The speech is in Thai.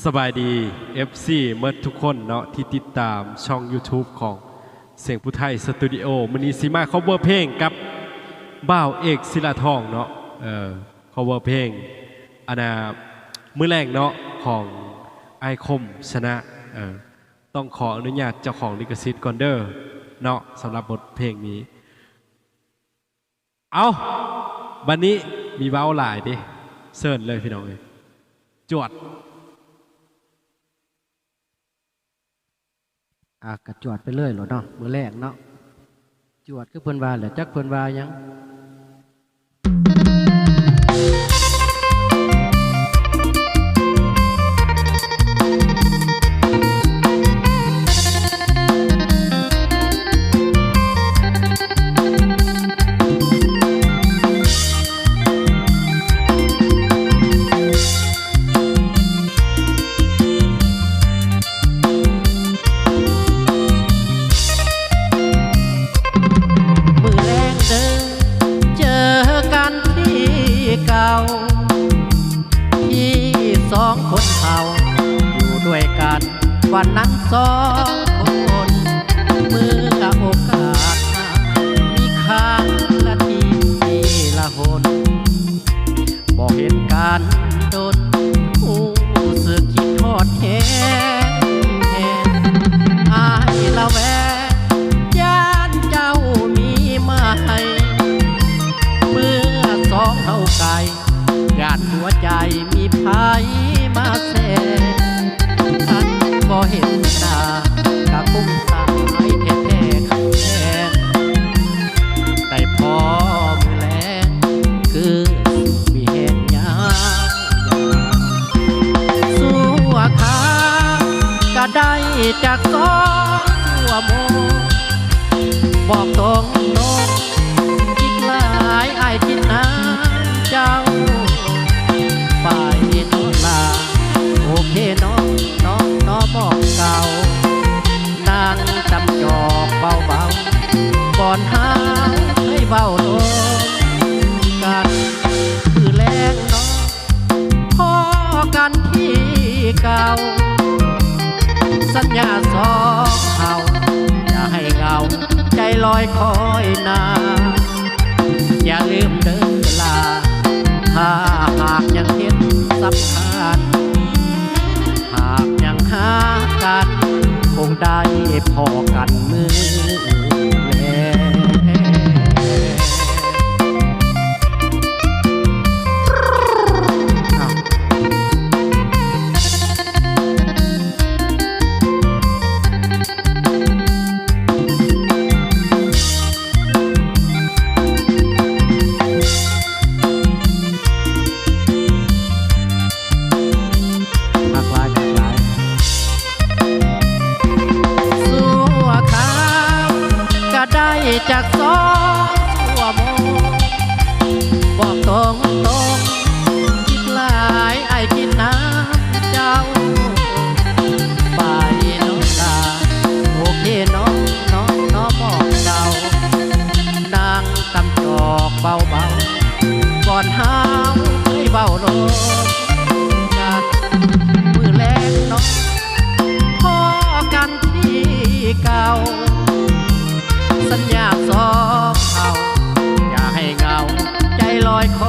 สบายดี FC เมื่อทุกคนเนาะที่ติดตามช่อง YouTube ของเสียงผู้ไทยสตูดิโอมินิซีมาคัฟเวอร์เพลงกับบ่าวเอกศิลาทองเนาะคัฟเวอร์เพลงอันน่ะมื้อแรกเนาะของไอคมชนะต้องขออนุญาตเจ้าของลิขสิทธิ์ก่อนเด้อเนาะสำหรับบทเพลงนี้เอาวันนี้มีเว้าหลายดิเซิร์นเลยพี่น้องเอ้ยจวดกระจวดไปเลยเหรอเนาะมือแรกเนาะจวดคือเพิ่นว่าแหละจักเพิ่นว่ายังคนเฒ่าอยู่ด้วยกันวันนั้นสองคนเมื่อโอกาสมีครั้งละทีละหนบอกเห็นกันโดนผู้สึกคิดทอดแทนอายละแวย่านเจ้ามีมาให้เมื่อสองเท่าไกลญาติหัวใจมีภัยมาแสฉันบ่เห็นหน้ากะคุ้มสายแท้ๆขันแทนแต่พอมือแลงคือมีเหตุยากสู้ขาก็ได้จากสองตัวโมบอกตรงอีกหลายอายคิดน้ำเจ้าไปโนลาโอเคน้องบอกเก่านางจำจอกเบาๆก่อนหาให้เบาลงกันคือแรงน้องพอกันที่เก่าสัญญาสองเขาอย่าให้เงาใจลอยคอยนาอย่าลืมเดินลาถ้าหากยังเห็นสำคัญหากยังหากันคงได้พอกันมือแลจากสองตัวโมบอกตรงคิดหลายไอ้คิดน้ำเจ้าไปน้องลาโอเคน้องบอกเก่านางตำจอกเบาก่อนห้าวให้เบาลงกันมือแรงน้องพอกันที่เก่าสัญญาสองเขาอย่าให้เงาใจลอยคอ